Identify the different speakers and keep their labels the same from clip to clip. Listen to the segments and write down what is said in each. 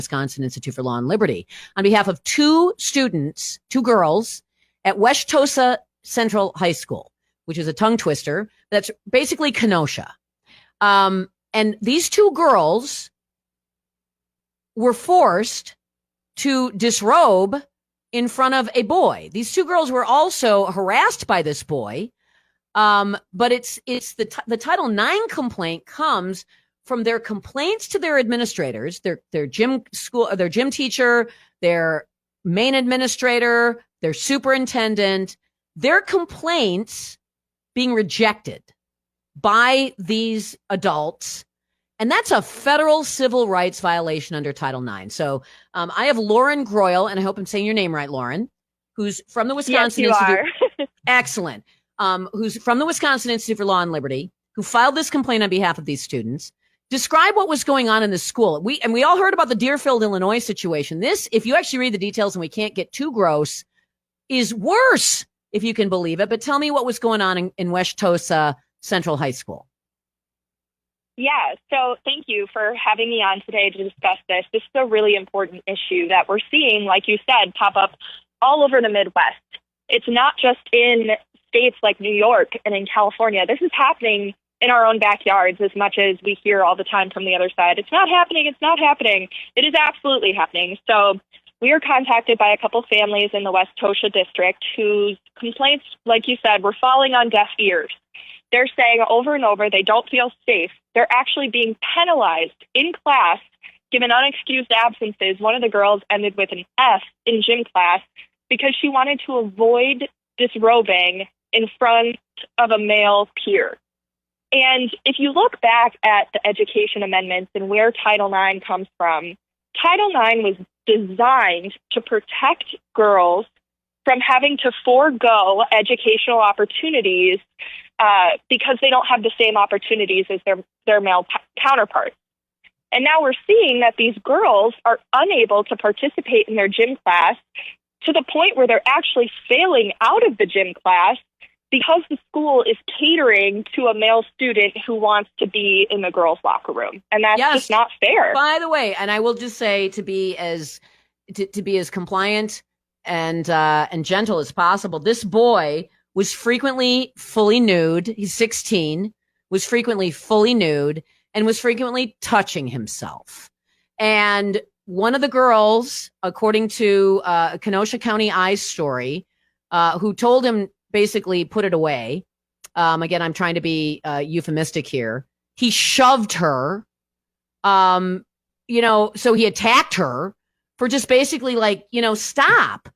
Speaker 1: Wisconsin Institute for Law and Liberty, on behalf of two students, two girls at Wauwatosa Central High School, which is a tongue twister. That's basically Kenosha. And these two girls were forced to disrobe in front of a boy. These two girls were also harassed by this boy. But it's the Title IX complaint comes from their complaints to their administrators, their gym teacher, their main administrator, their superintendent, their complaints being rejected by these adults. And that's a federal civil rights violation under Title IX. So I have Lauren Greuel, and I hope I'm saying your name right, Lauren, who's from the Wisconsin Institute.
Speaker 2: Are.
Speaker 1: Excellent. Who's from the Wisconsin Institute for Law and Liberty, who filed this complaint on behalf of these students. Describe what was going on in the school. We all heard about the Deerfield, Illinois situation. This, if you actually read the details and we can't get too gross, is worse, if you can believe it. But tell me what was going on in Wauwatosa Central High School.
Speaker 2: Yeah, so thank you for having me on today to discuss this. This is a really important issue that we're seeing, like you said, pop up all over the Midwest. It's not just in states like New York and in California. This is happening in our own backyards as much as we hear all the time from the other side. It's not happening. It's not happening. It is absolutely happening. So we were contacted by a couple families in the Wauwatosa district whose complaints, like you said, were falling on deaf ears. They're saying over and over they don't feel safe. They're actually being penalized in class, given unexcused absences. One of the girls ended with an F in gym class because she wanted to avoid disrobing in front of a male peer. And if you look back at the education amendments and where Title IX comes from, Title IX was designed to protect girls from having to forego educational opportunities because they don't have the same opportunities as their male counterparts. And now we're seeing that these girls are unable to participate in their gym class to the point where they're actually failing out of the gym class because the school is catering to a male student who wants to be in the girls' locker room. And that's just not fair.
Speaker 1: By the way, and I will just say to be as compliant and gentle as possible, this boy was frequently fully nude. He's 16, was frequently fully nude, and was frequently touching himself. And one of the girls, according to Kenosha County Eye's story, who told him basically put it away. Again, I'm trying to be euphemistic here. He shoved her, so he attacked her for just basically stop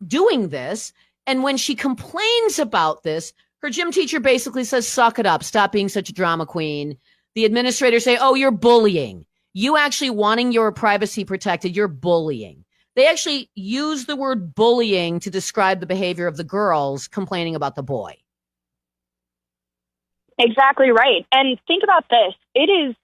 Speaker 1: doing this. And when she complains about this, her gym teacher basically says, suck it up. Stop being such a drama queen. The administrators say, oh, you're bullying. You actually wanting your privacy protected, you're bullying. They actually use the word bullying to describe the behavior of the girls complaining about the boy.
Speaker 2: Exactly right. And think about this. It is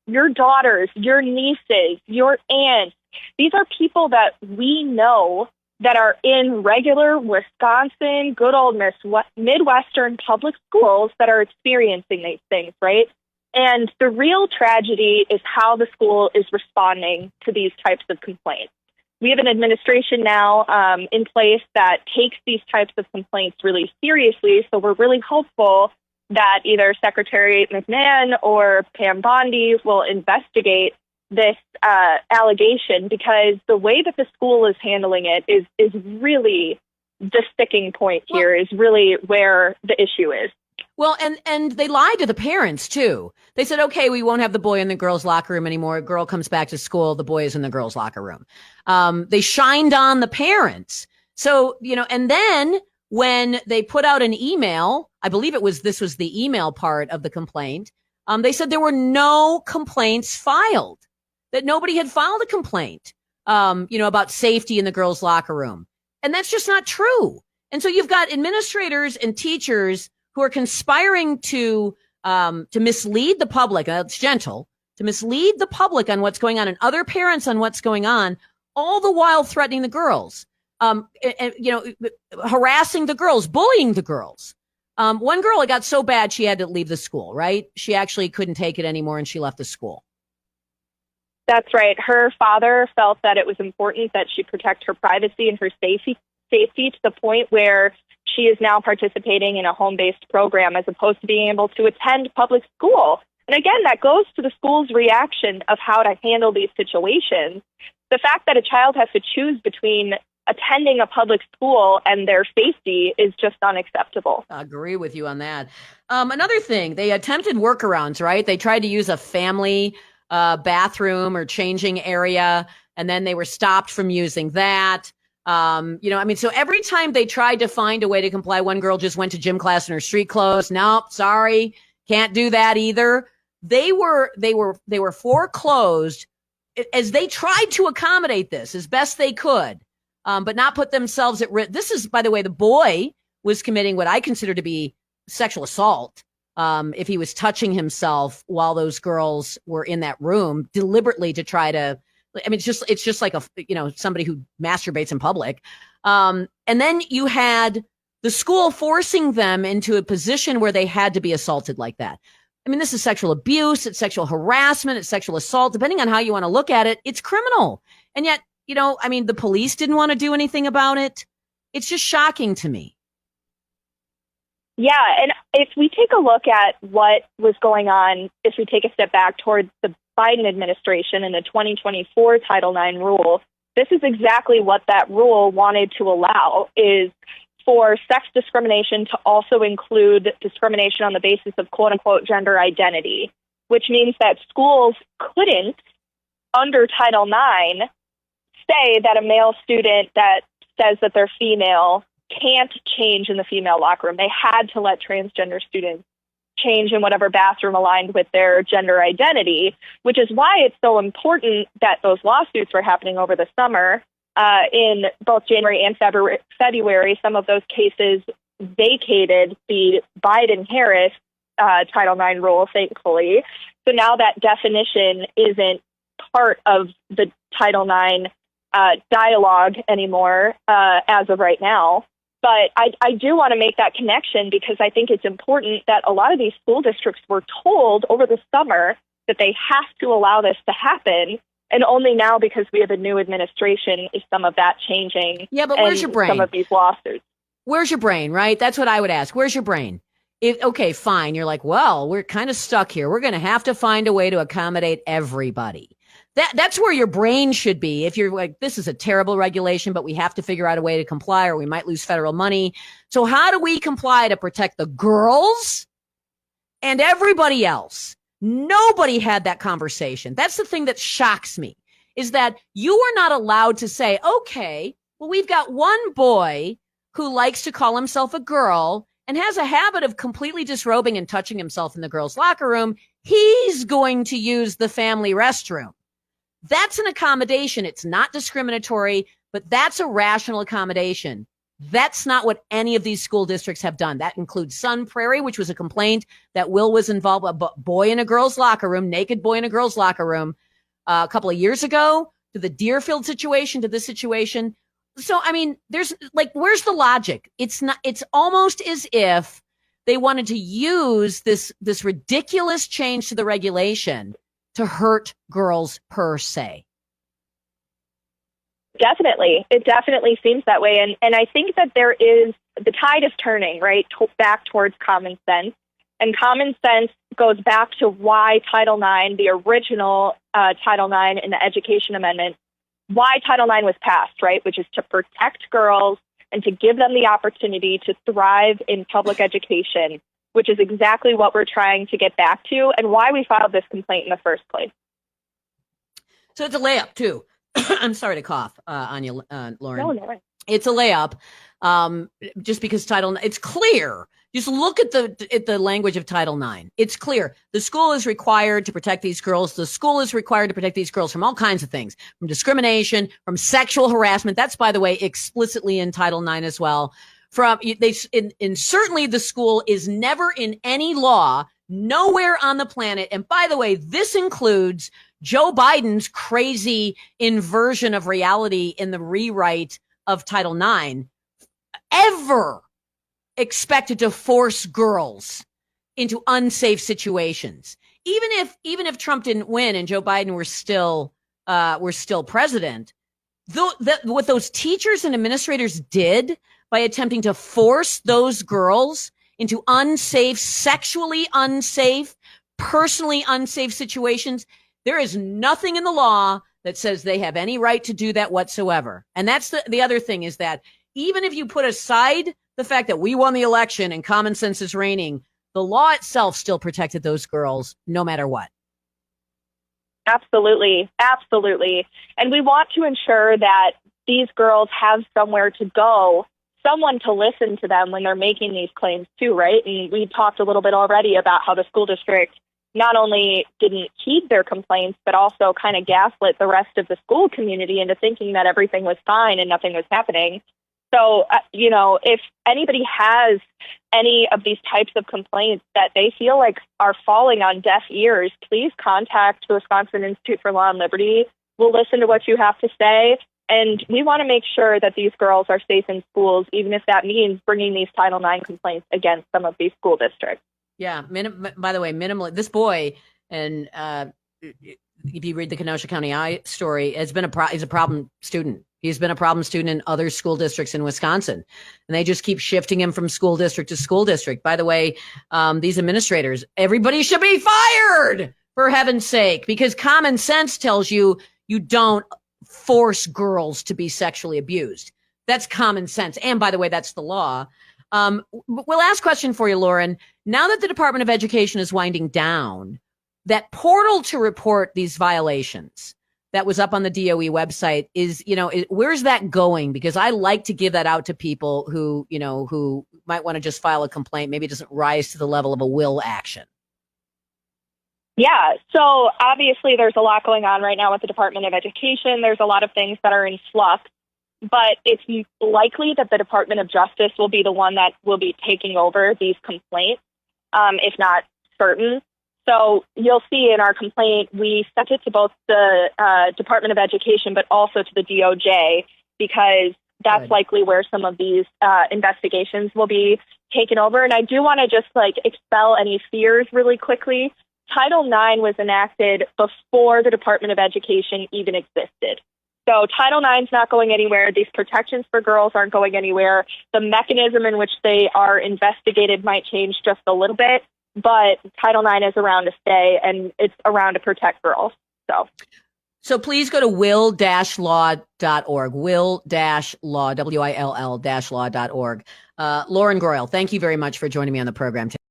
Speaker 2: your daughters, your nieces, your aunts. These are people that we know that are in regular Wisconsin, good old Midwestern public schools that are experiencing these things, right? And the real tragedy is how the school is responding to these types of complaints. We have an administration now in place that takes these types of complaints really seriously, so we're really hopeful that either Secretary McMahon or Pam Bondi will investigate this allegation, because the way that the school is handling it is really the sticking point here, is really where the issue is.
Speaker 1: Well, and they lied to the parents, too. They said, okay, we won't have the boy in the girls' locker room anymore. A girl comes back to school, the boy is in the girls' locker room. They shined on the parents. So, and then when they put out an email, I believe this was the email part of the complaint, they said there were no complaints filed, that nobody had filed a complaint, about safety in the girls' locker room. And that's just not true. And so you've got administrators and teachers who are conspiring to mislead the public. It's gentle, to mislead the public on what's going on, and other parents on what's going on, all the while threatening the girls, harassing the girls, bullying the girls. One girl, it got so bad she had to leave the school, right? She actually couldn't take it anymore and she left the school.
Speaker 2: That's right. Her father felt that it was important that she protect her privacy and her safety to the point where she is now participating in a home-based program as opposed to being able to attend public school. And again, that goes to the school's reaction of how to handle these situations. The fact that a child has to choose between attending a public school and their safety is just unacceptable.
Speaker 1: I agree with you on that. Another thing, they attempted workarounds, right? They tried to use a family bathroom or changing area, and then they were stopped from using that. So every time they tried to find a way to comply, one girl just went to gym class in her street clothes. Nope, sorry, can't do that either. They were foreclosed as they tried to accommodate this as best they could, but not put themselves at risk. This is, by the way, the boy was committing what I consider to be sexual assault. If he was touching himself while those girls were in that room deliberately to try to, it's just like somebody who masturbates in public. And then you had the school forcing them into a position where they had to be assaulted like that. This is sexual abuse, it's sexual harassment, it's sexual assault. Depending on how you want to look at it, it's criminal. And yet, the police didn't want to do anything about it. It's just shocking to me.
Speaker 2: Yeah, and if we take a look at what was going on, if we take a step back towards the Biden administration and the 2024 Title IX rule, this is exactly what that rule wanted to allow, is for sex discrimination to also include discrimination on the basis of quote-unquote gender identity, which means that schools couldn't, under Title IX, say that a male student that says that they're female can't change in the female locker room. They had to let transgender students change in whatever bathroom aligned with their gender identity, which is why it's so important that those lawsuits were happening over the summer. In both January and February, some of those cases vacated the Biden-Harris Title IX rule, thankfully. So now that definition isn't part of the Title IX dialogue anymore as of right now. But I do want to make that connection because I think it's important that a lot of these school districts were told over the summer that they have to allow this to happen. And only now, because we have a new administration, is some of that changing.
Speaker 1: Yeah, but where's your brain?
Speaker 2: Some of these lawsuits.
Speaker 1: Where's your brain, right? That's what I would ask. Where's your brain? Okay, fine. You're like, well, we're kind of stuck here. We're going to have to find a way to accommodate everybody. That's where your brain should be. If you're like, this is a terrible regulation, but we have to figure out a way to comply or we might lose federal money. So how do we comply to protect the girls and everybody else? Nobody had that conversation. That's the thing that shocks me, is that you are not allowed to say, okay, well, we've got one boy who likes to call himself a girl and has a habit of completely disrobing and touching himself in the girls' locker room. He's going to use the family restroom. That's an accommodation. It's not discriminatory, but that's a rational accommodation. That's not what any of these school districts have done. That includes Sun Prairie, which was a complaint that Will was involved, a boy in a girl's locker room, naked boy in a girl's locker room a couple of years ago, to the Deerfield situation, to this situation. So, there's where's the logic? It's almost as if they wanted to use this ridiculous change to the regulation to hurt girls per se.
Speaker 2: Definitely. It definitely seems that way. And I think that the tide is turning, right, back towards common sense. And common sense goes back to why Title IX, the original Title IX in the Education Amendment, why Title IX was passed, right, which is to protect girls and to give them the opportunity to thrive in public education, which is exactly what we're trying to get back to and why we filed this complaint in the first place.
Speaker 1: So it's a layup, too. I'm sorry to cough on you, Lauren.
Speaker 2: No.
Speaker 1: It's a layup, just because it's clear. Just look at the language of Title IX. It's clear. The school is required to protect these girls. The school is required to protect these girls from all kinds of things, from discrimination, from sexual harassment. That's, by the way, explicitly in Title IX as well. Certainly the school is never in any law, nowhere on the planet. And by the way, this includes Joe Biden's crazy inversion of reality in the rewrite of Title IX, ever expected to force girls into unsafe situations. even if Trump didn't win and Joe Biden were still president, what those teachers and administrators did by attempting to force those girls into unsafe, sexually unsafe, personally unsafe situations, there is nothing in the law that says they have any right to do that whatsoever. And that's the other thing, is that even if you put aside the fact that we won the election and common sense is reigning, the law itself still protected those girls no matter what.
Speaker 2: Absolutely. Absolutely. And we want to ensure that these girls have somewhere to go, someone to listen to them when they're making these claims too, right? And we talked a little bit already about how the school district not only didn't heed their complaints, but also kind of gaslit the rest of the school community into thinking that everything was fine and nothing was happening. So, if anybody has any of these types of complaints that they feel like are falling on deaf ears, please contact the Wisconsin Institute for Law and Liberty. We'll listen to what you have to say. And we want to make sure that these girls are safe in schools, even if that means bringing these Title IX complaints against some of these school districts.
Speaker 1: Yeah. By the way, minimally, this boy, and if you read the Kenosha County Eye story, he's a problem student. He's been a problem student in other school districts in Wisconsin, and they just keep shifting him from school district to school district. By the way, these administrators, everybody should be fired, for heaven's sake, because common sense tells you don't force girls to be sexually abused. That's common sense. And by the way, that's the law. Last question for you, Lauren. Now that the Department of Education is winding down, that portal to report these violations that was up on the DOE website where's that going? Because I like to give that out to people who might want to just file a complaint. Maybe it doesn't rise to the level of a will action.
Speaker 2: Yeah. So obviously there's a lot going on right now with the Department of Education. There's a lot of things that are in flux, but it's likely that the Department of Justice will be the one that will be taking over these complaints, if not certain. So you'll see in our complaint, we sent it to both the Department of Education, but also to the DOJ, because that's likely where some of these investigations will be taken over. And I do want to just expel any fears really quickly. Title IX was enacted before the Department of Education even existed. So Title IX is not going anywhere. These protections for girls aren't going anywhere. The mechanism in which they are investigated might change just a little bit, but Title IX is around to stay, and it's around to protect girls. So
Speaker 1: please go to will-law.org, will-law, WILL-law.org. Lauren Greuel, thank you very much for joining me on the program today.